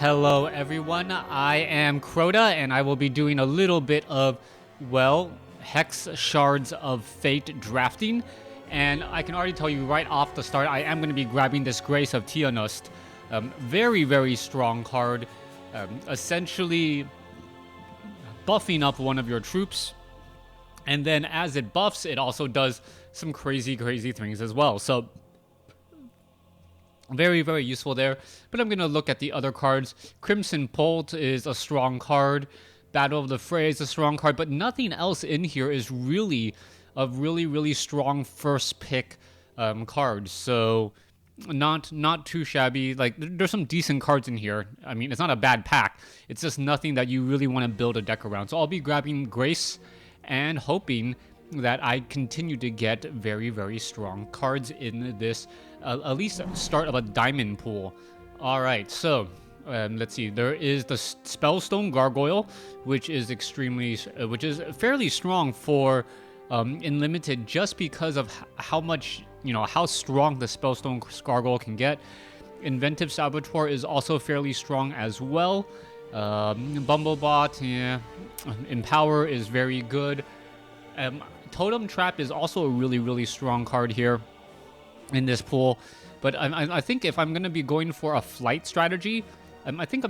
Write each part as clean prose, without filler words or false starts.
Hello everyone, I am Crota and I will be doing a little bit of, well, Hex Shards of Fate drafting. And I can already tell you right off the start, I am going to be grabbing this Grace of Tianost. Very, very strong card. Essentially buffing up one of your troops. And then as it buffs, it also does some crazy things as well. So very, very useful there. But I'm going to look at the other cards. Crimson Bolt is a strong card. Battle of the Fray is a strong card. But nothing else in here is really a really strong first pick card. So not too shabby. Like, there's some decent cards in here. I mean, it's not a bad pack. It's just nothing that you really want to build a deck around. So I'll be grabbing Grace and hoping that I continue to get very strong cards in this, at least start of a diamond pool. Alright, so let's see. There is the Spellstone Gargoyle, which is which is fairly strong for in limited, just because of how much, how strong the Spellstone Gargoyle can get. Inventive Saboteur is also fairly strong as well. Bumblebot, yeah. Empower is very good. Totem Trap is also a really strong card here in this pool. But I think if I'm going to be going for a flight strategy, I think I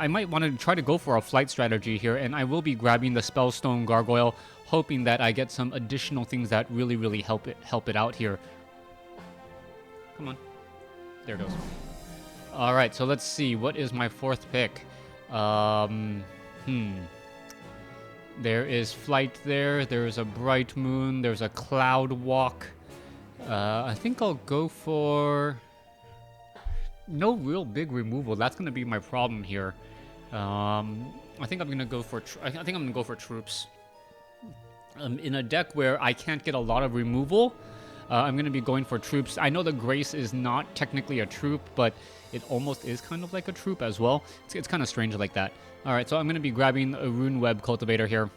might want to try to go for a flight strategy here, and I will be grabbing the Spellstone Gargoyle, hoping that I get some additional things that really help it out here. Come on. There it goes. Alright, so let's see. What is my fourth pick? There is Flight there. There's a Bright Moon. There's a Cloud Walk. I think I'll go for no real big removal. That's going to be my problem here. I think I'm going to go for troops. In a deck where I can't get a lot of removal, I'm going to be going for troops. I know the Grace is not technically a troop, but it almost is kind of like a troop as well. It's kind of strange like that. Alright, so I'm going to be grabbing a Rune Web Cultivator here,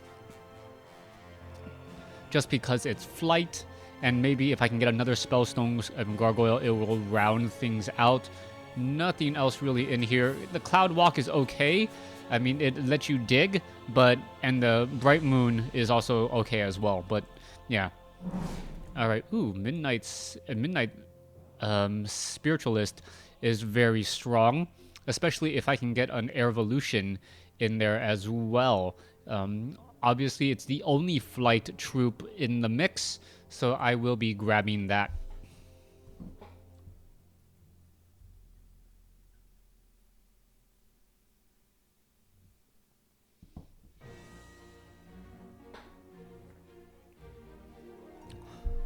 just because it's flight, and maybe if I can get another Spellstone Gargoyle, it will round things out. Nothing else really in here. The Cloud Walk is okay. I mean, it lets you dig, and the Bright Moon is also okay as well, but yeah. Alright, ooh, Midnight Spiritualist is very strong, especially if I can get an Airvolution in there as well. Obviously, it's the only flight troop in the mix, so I will be grabbing that.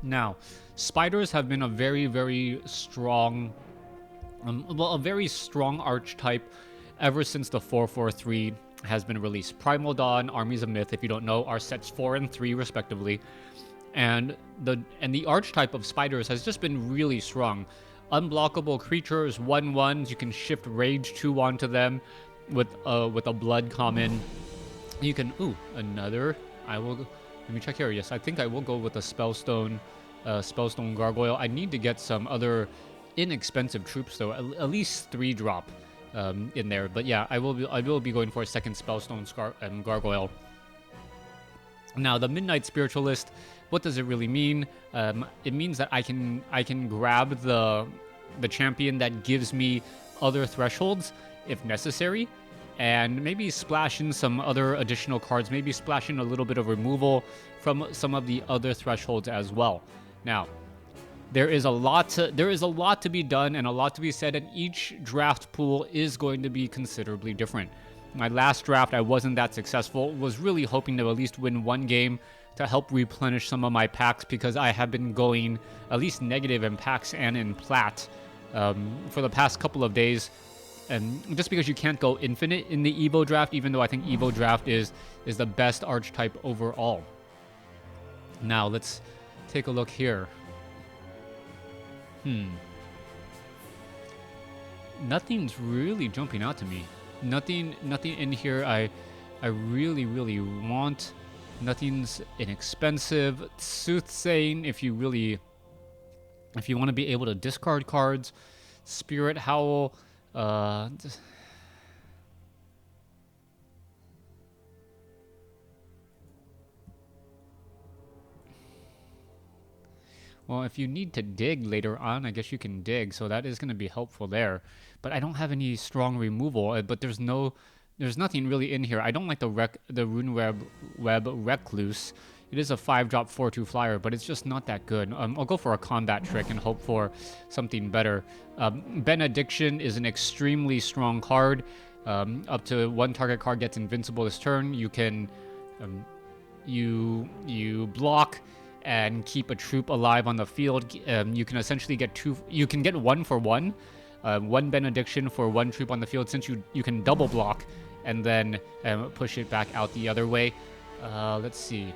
Now, spiders have been a very strong, a very strong archetype ever since the 4/4/3 has been released. Primal Dawn, Armies of Myth, if you don't know, are sets 4 and 3 respectively, and the archetype of spiders has just been really strong. Unblockable creatures, 1/1s. You can shift Rage 2 onto them with a blood common. You can another. Let me check here. Yes, I think I will go with the Spellstone Gargoyle. I need to get some other inexpensive troops though, at least 3-drop in there. But yeah, I will be going for a second Spellstone Gargoyle. Now, the Midnight Spiritualist, what does it really mean? It means that I can grab the champion that gives me other thresholds if necessary, and maybe splash in some other additional cards, maybe splash in a little bit of removal from some of the other thresholds as well. Now, there is a lot to be done and a lot to be said, and each draft pool is going to be considerably different. My last draft, I wasn't that successful. Was really hoping to at least win one game to help replenish some of my packs, because I have been going at least negative in packs and in plat for the past couple of days. And just because you can't go infinite in the Evo draft, even though I think Evo draft is the best archetype overall. Now, let's take a look here. Nothing's really jumping out to me. Nothing in here I really want. Nothing's inexpensive. Soothsaying, if you want to be able to discard cards. Spirit Howl. Well, if you need to dig later on, I guess you can dig, so that is going to be helpful there. But I don't have any strong removal, but there's nothing really in here. I don't like the Rune Web Recluse. It is a 5-drop 4/2 flyer, but it's just not that good. I'll go for a combat trick and hope for something better. Benediction is an extremely strong card. Up to one target card gets invincible this turn. You can you block and keep a troop alive on the field. You can essentially get two. You can get 1-for-1, one benediction for one troop on the field. Since you can double block and then push it back out the other way. Let's see.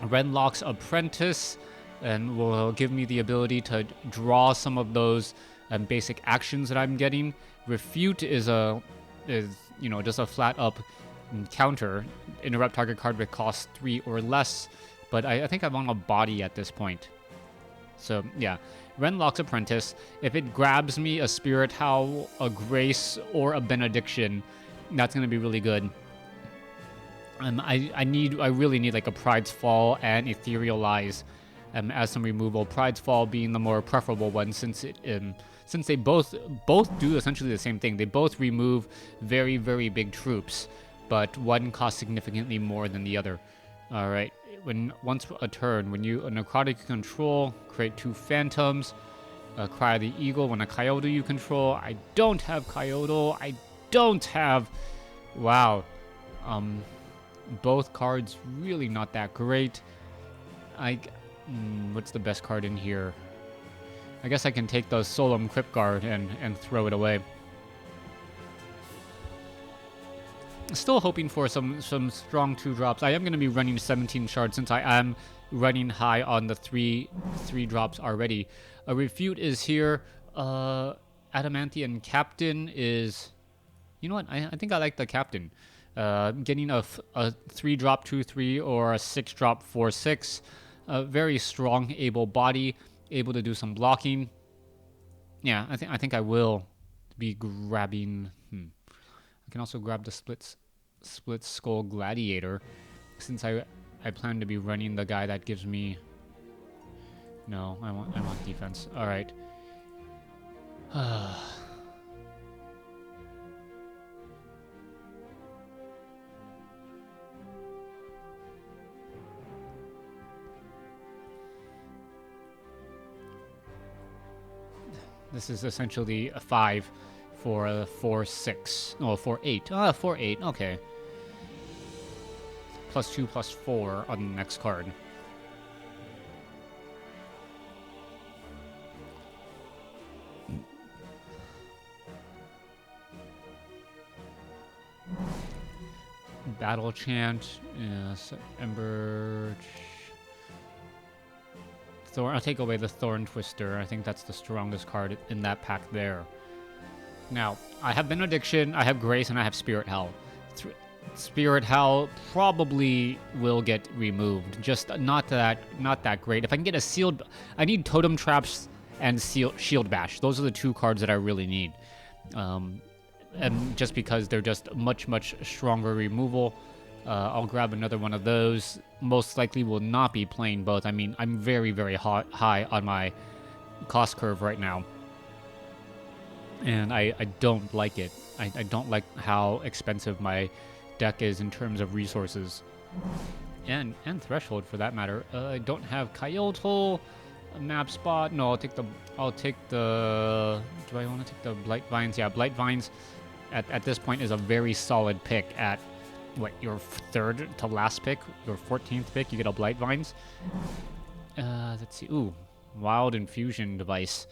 Renlock's Apprentice, and will give me the ability to draw some of those basic actions that I'm getting. Refute is just a flat up counter. Interrupt target card with cost 3 or less, but I think I want a body at this point. So yeah, Renlock's Apprentice. If it grabs me a Spirit Howl, a Grace, or a Benediction, that's gonna be really good. I really need like a Pride's Fall and Etherealize as some removal. Pride's Fall being the more preferable one, since they both do essentially the same thing. They both remove very, very big troops, but one costs significantly more than the other. All right. Once a turn, when you a necrotic control, create 2 phantoms. Cry of the Eagle. When a Coyote you control, I don't have Coyote. I don't have. Wow. Both cards really not that great. What's the best card in here? I guess I can take the Solemn Crypt Guard and throw it away. Still hoping for some strong 2-drops. I am going to be running 17 shards since I am running high on the 3 drops already. A Refute is here. Adamantian Captain is... You know what? I think I like the Captain. Getting a 3-drop 2/3 or a 6-drop 4/6. A very strong, able body, able to do some blocking. Yeah, I think I will be grabbing. I can also grab the split skull gladiator, since I plan to be running the guy that gives me. No, I want defense. All right. This is essentially a 5 for a 4/6. Oh, 4/8. 4/8. Okay. +2, +4 on the next card. Battle Chant. Ember. I'll take away the Thorn Twister. I think that's the strongest card in that pack there. Now, I have Benediction, I have Grace, and I have Spirit Howl. Spirit Howl probably will get removed. Just not that great. If I can get a sealed... I need Totem Traps and Shield Bash. Those are the 2 cards that I really need. And just because they're just much, much stronger removal. I'll grab another one of those. Most likely will not be playing both. I mean, I'm very, very high on my cost curve right now. And I don't like it. I don't like how expensive my deck is in terms of resources. And Threshold, for that matter. I don't have Coyote, Map Spot. No, I'll take the... Do I want to take the Blight Vines? Yeah, Blight Vines at this point is a very solid pick at... What, your 3rd to last pick? Your 14th pick, you get a Blight Vines? Let's see. Ooh, Wild Infusion Device.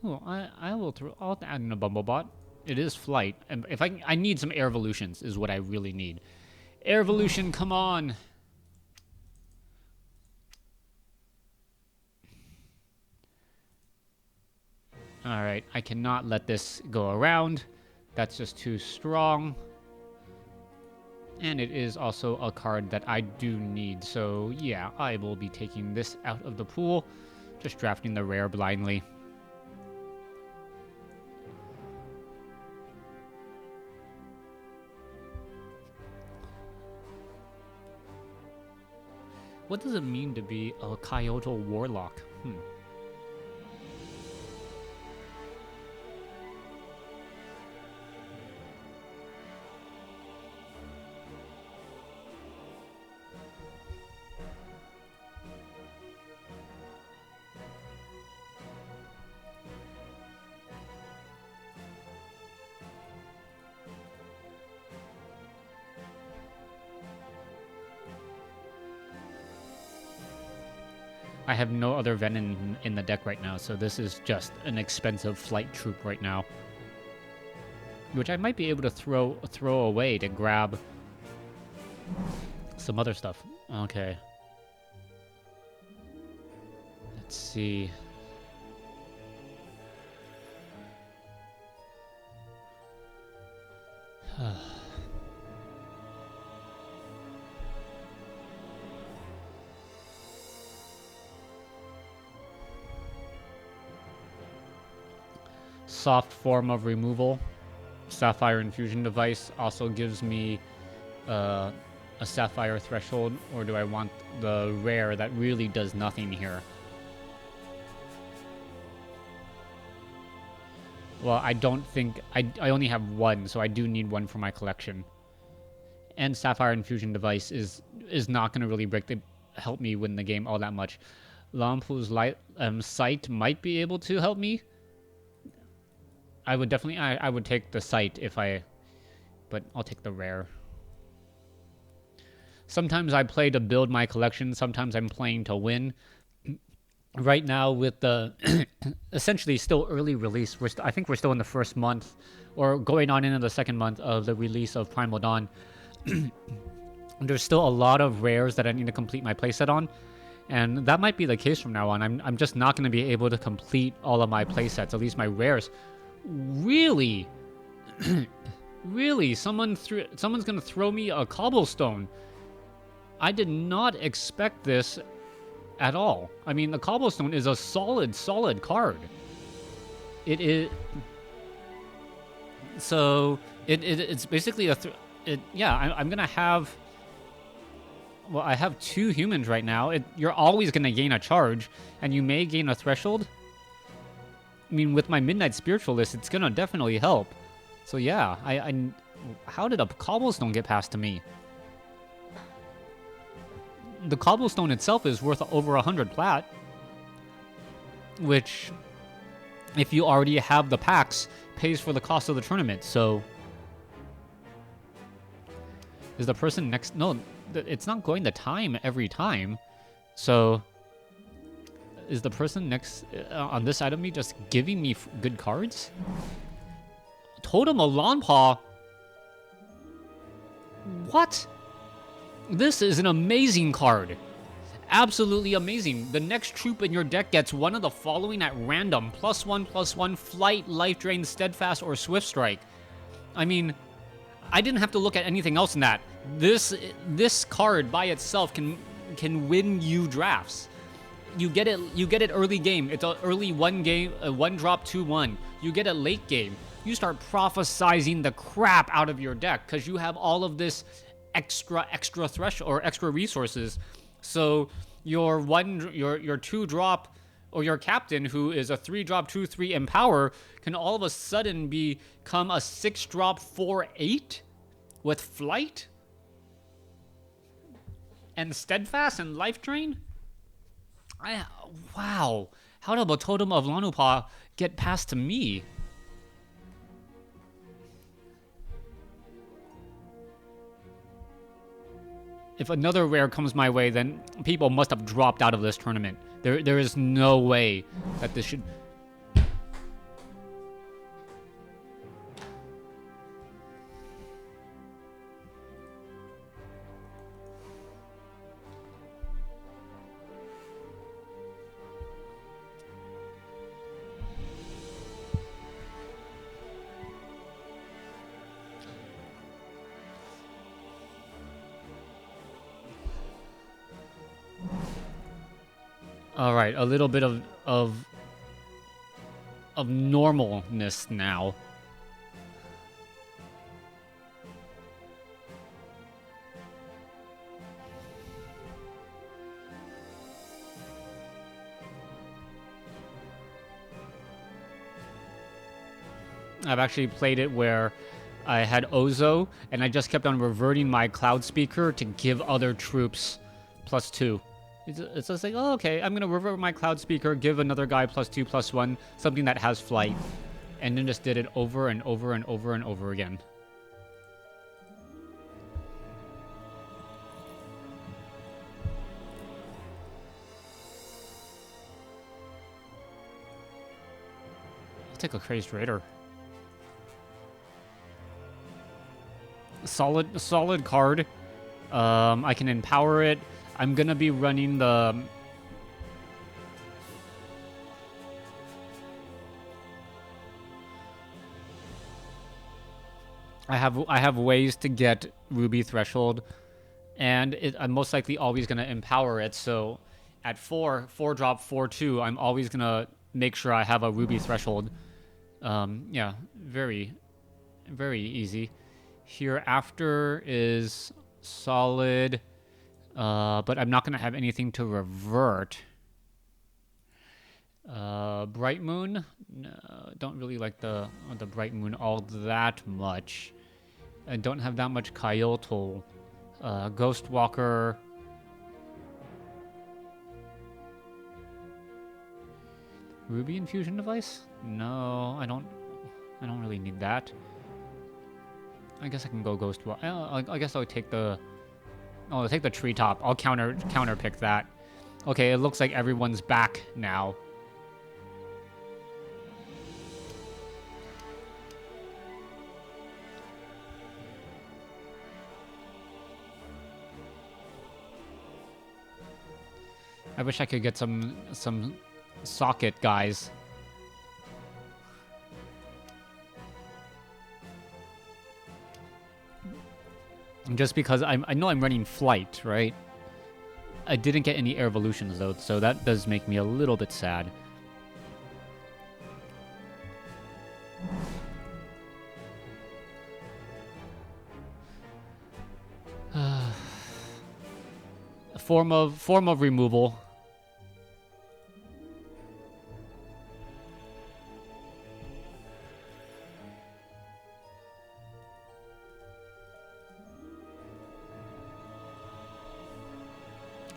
Oh, I'll add in a Bumblebot. It is flight. And if I need some Air Evolutions is what I really need. Air Evolution, come on! Alright, I cannot let this go around. That's just too strong. And it is also a card that I do need. So yeah, I will be taking this out of the pool. Just drafting the rare blindly. What does it mean to be a Kyoto Warlock? I have no other venom in the deck right now, so this is just an expensive flight troop right now. Which I might be able to throw away to grab some other stuff. Okay. Let's see. Soft form of removal. Sapphire Infusion Device also gives me a Sapphire Threshold, or do I want the rare that really does nothing here? Well, I don't think... I only have one, so I do need one for my collection. And Sapphire Infusion Device is not going to really help me win the game all that much. Lampu's Sight might be able to help me. I would definitely... I would take the Sight if I... But I'll take the rare. Sometimes I play to build my collection. Sometimes I'm playing to win. Right now, with the essentially still early release, I think we're still in the first month, or going on into the second month of the release of Primal Dawn. There's still a lot of rares that I need to complete my playset on, and that might be the case from now on. I'm just not going to be able to complete all of my playsets, at least my rares. Really, really, someone's going to throw me a cobblestone. I did not expect this at all. I mean, the cobblestone is a solid card. It is... So, it's basically I'm gonna have... Well, I have 2 humans right now. You're always gonna gain a charge, and you may gain a threshold. I mean, with my Midnight Spiritualist, it's gonna definitely help. So yeah, how did a cobblestone get past to me? The cobblestone itself is worth over 100 plat, which, if you already have the packs, pays for the cost of the tournament. So, is the person next? No, it's not going to time every time. So, is the person next on this side of me just giving me good cards? Totem of Lanpa. What? This is an amazing card. Absolutely amazing. The next troop in your deck gets one of the following at random. +1/+1, Flight, Life Drain, Steadfast, or Swift Strike. I mean, I didn't have to look at anything else in that. This card by itself can win you drafts. You get it early game. It's an early one drop 2/1. You get it late game. You start prophesizing the crap out of your deck because you have all of this extra threshold or extra resources. So your 2-drop or your captain, who is a 3-drop 2/3 empower, can all of a sudden become a 6-drop 4/8 with flight and steadfast and life drain. Wow, how did a Totem of Lanupa get past to me? If another rare comes my way, then people must have dropped out of this tournament. There is no way that this should... All right, a little bit of normalness now. I've actually played it where I had Ozo, and I just kept on reverting my Cloud Speaker to give other troops +2. It's just like, oh, okay, I'm going to revert my Cloud Speaker, give another guy +2/+1, something that has flight. And then just did it over and over and over and over again. I'll take a Crazed Raider. Solid card. I can empower it. I'm gonna be running the... I have ways to get Ruby Threshold, and I'm most likely always gonna empower it. So at 4 drop 4/2, I'm always gonna make sure I have a Ruby Threshold. Yeah, very easy. Hereafter is solid, but I'm not gonna have anything to revert. Bright Moon, no, don't really like the Bright Moon all that much. I don't have that much Kyoto. Ghost Walker. Ruby Infusion Device? No, I don't really need that. I guess I can go Ghost Walker. I guess I'll take the... Oh, I'll take the Treetop. I'll counter pick that. Okay, it looks like everyone's back now. I wish I could get some socket guys. Just because I know I'm running flight, right? I didn't get any air evolutions though, so that does make me a little bit sad. Form of removal.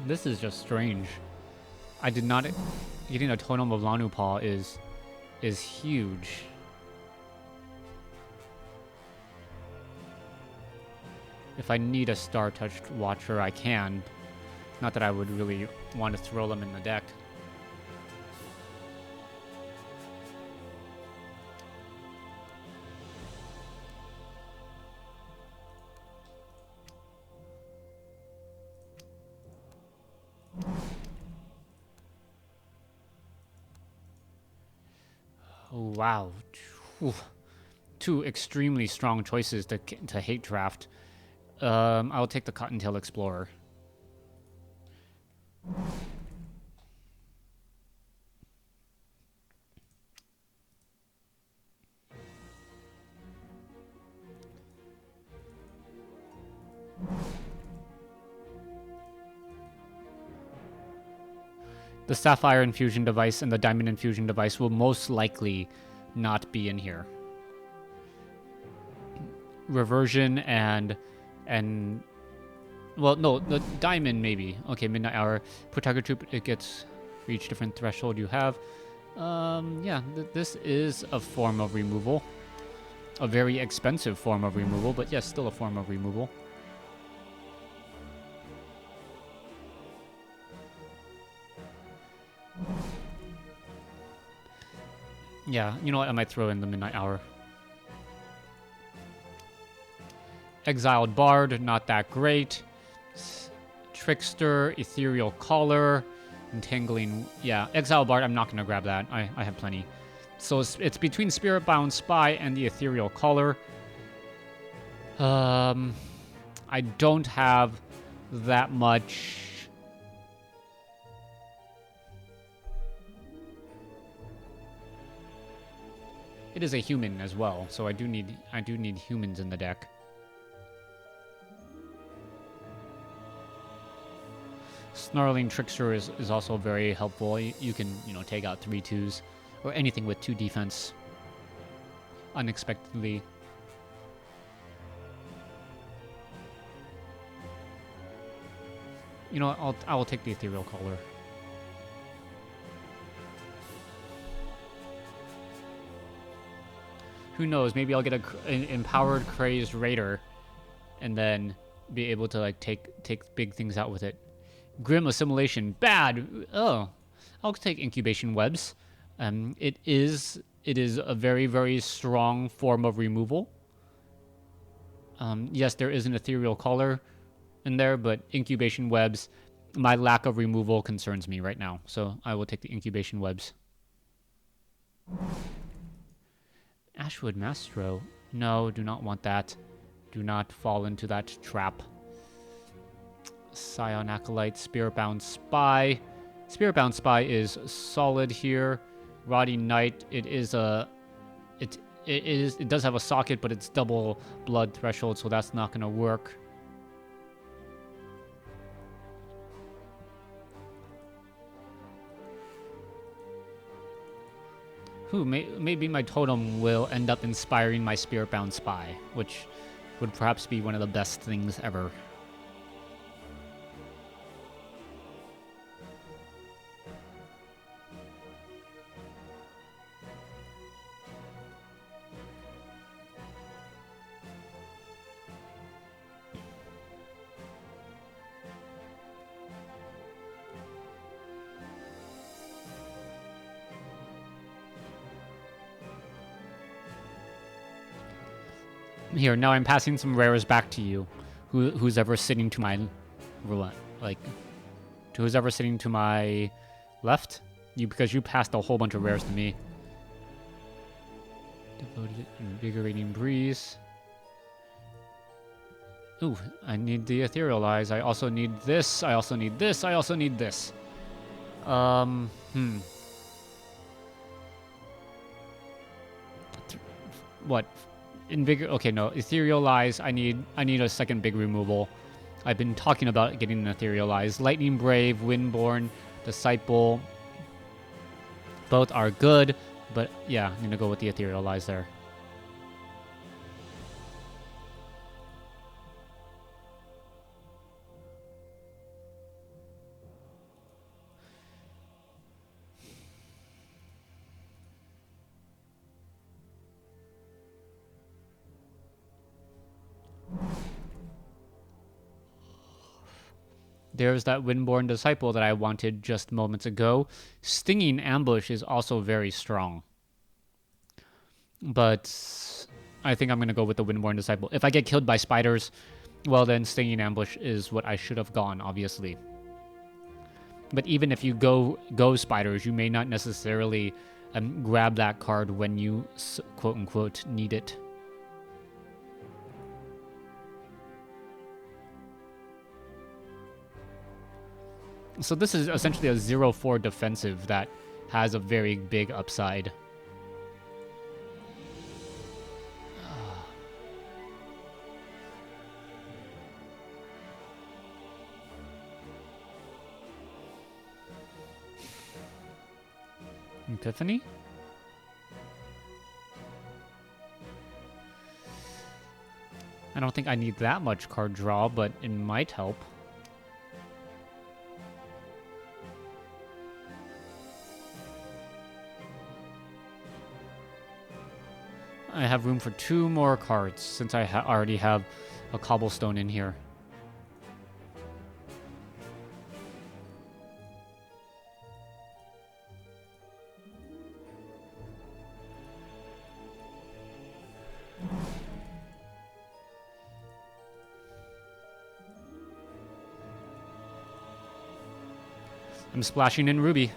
This is just strange. I did not... Getting a Totem of Lanupal is huge. If I need a Star-Touched Watcher, I can. Not that I would really want to throw them in the deck. Oh, wow. Two extremely strong choices to hate draft. I'll take the Cottontail Explorer. The Sapphire Infusion device and the Diamond Infusion device will most likely not be in here. Reversion and well, no, the Diamond maybe. Okay, Midnight Hour. Protector Troop, it gets for each different threshold you have. Yeah, this is a form of removal. A very expensive form of removal, but yes, still a form of removal. Yeah, you know what? I might throw in the Midnight Hour. Exiled Bard, not that great. Trickster, Ethereal Caller, Entangling... Yeah, Exiled Bard, I'm not going to grab that. I have plenty. So it's between Spiritbound Spy and the Ethereal Caller. I don't have that much... It is a human as well, so I do need humans in the deck. Snarling Trickster is also very helpful. You can, take out 3/2s or anything with 2 defense. unexpectedly. You know what, I will take the Ethereal Color. Who knows, maybe I'll get an empowered Crazed Raider and then be able to like take big things out with it. Grim Assimilation, bad. Oh, I'll take Incubation Webs. It is a very, very strong form of removal. Yes, there is an Ethereal Color in there, but Incubation Webs, my lack of removal concerns me right now. So I will take the Incubation Webs. Ashwood Mastro. No, do not want that. Do not fall into that trap. Scion Acolyte, Spiritbound Spy. Spiritbound Spy is solid here. Roddy Knight, it does have a socket, but it's double blood threshold, so that's not gonna work. Maybe my totem will end up inspiring my Spiritbound Spy, which would perhaps be one of the best things ever. Here, now I'm passing some rares back to you. Who's ever sitting to my who's ever sitting to my left? Because you passed a whole bunch of rares to me. Devoted Invigorating Breeze. Ooh, I need the Ethereal Eyes. I also need this. I also need this. I also need this. What? Okay, no. Ethereal Eyes. I need a second big removal. I've been talking about getting an Ethereal Eyes. Lightning Brave, Windborn, Disciple. Both are good, but yeah, I'm gonna go with the Ethereal Eyes there. There's that Windborn Disciple that I wanted just moments ago. Stinging Ambush is also very strong. But I think I'm going to go with the Windborn Disciple. If I get killed by spiders, well then Stinging Ambush is what I should have gone, obviously. But even if you go spiders, you may not necessarily grab that card when you quote-unquote need it. So this is essentially a 0-4 defensive that has a very big upside. Epiphany? I don't think I need that much card draw, but it might help. I have room for 2 more cards since I already have a Cobblestone in here. I'm splashing in Ruby.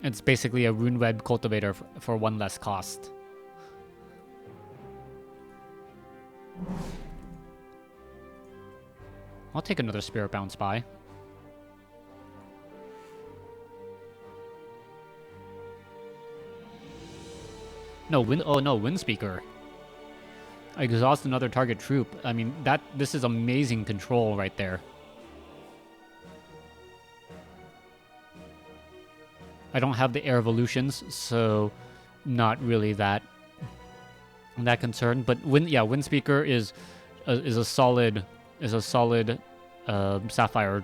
It's basically a Rune Web Cultivator for 1 less cost. I'll take another Spirit Bound Spy. No, Wind Speaker. Exhaust another target troop. I mean, this is amazing control right there. I don't have the air evolutions, so not really that concerned. But Wind Speaker is a solid Sapphire.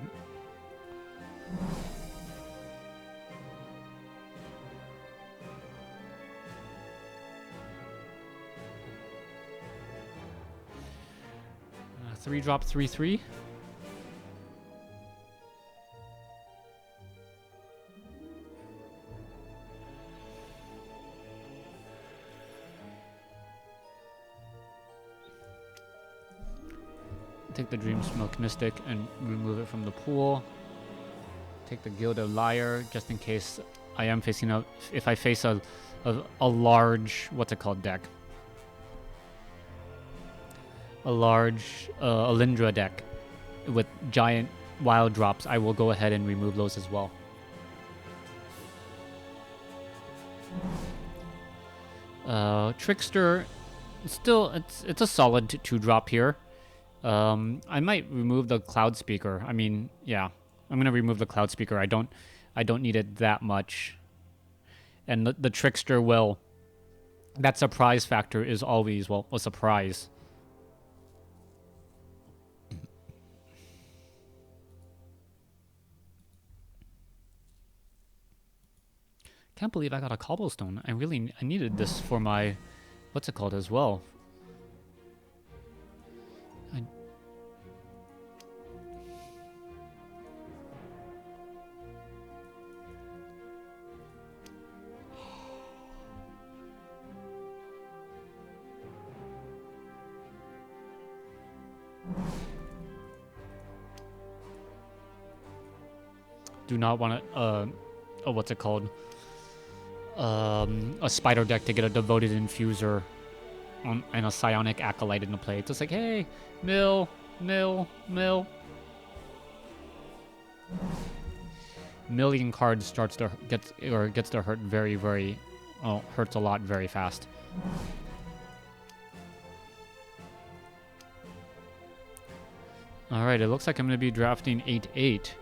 Three drop 3/3. Take the Dream Smoke Mystic and remove it from the pool. Take the Gilded Lyre just in case I am facing if I face a large, what's it called, deck. A large Alindra deck with giant wild drops, I will go ahead and remove those as well. Trickster, still, it's a solid 2-drop here. I might remove the Cloud Speaker. I mean, yeah, I'm gonna remove the Cloud Speaker. I don't need it that much. And the Trickster will. That surprise factor is always, well, a surprise. Can't believe I got a Cobblestone. I needed this for my, what's it called as well. Do not want to, what's it called? A Spider deck to get a Devoted Infuser and a Psionic Acolyte into play. It's just like, hey, mill. Million cards gets to hurt very, hurts a lot very fast. All right, it looks like I'm going to be drafting 8/8.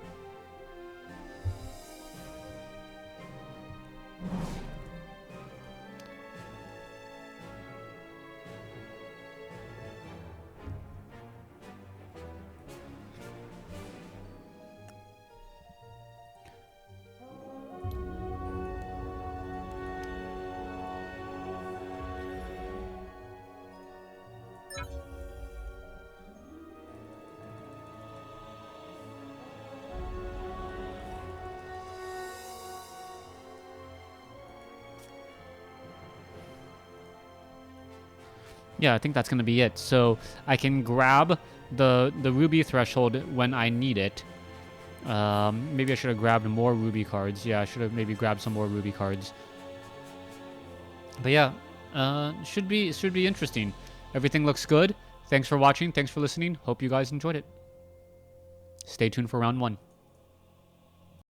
Yeah, I think that's going to be it. So I can grab the Ruby Threshold when I need it. Maybe I should have grabbed more Ruby cards. Yeah, I should have maybe grabbed some more Ruby cards. But yeah, should be interesting. Everything looks good. Thanks for watching. Thanks for listening. Hope you guys enjoyed it. Stay tuned for round 1.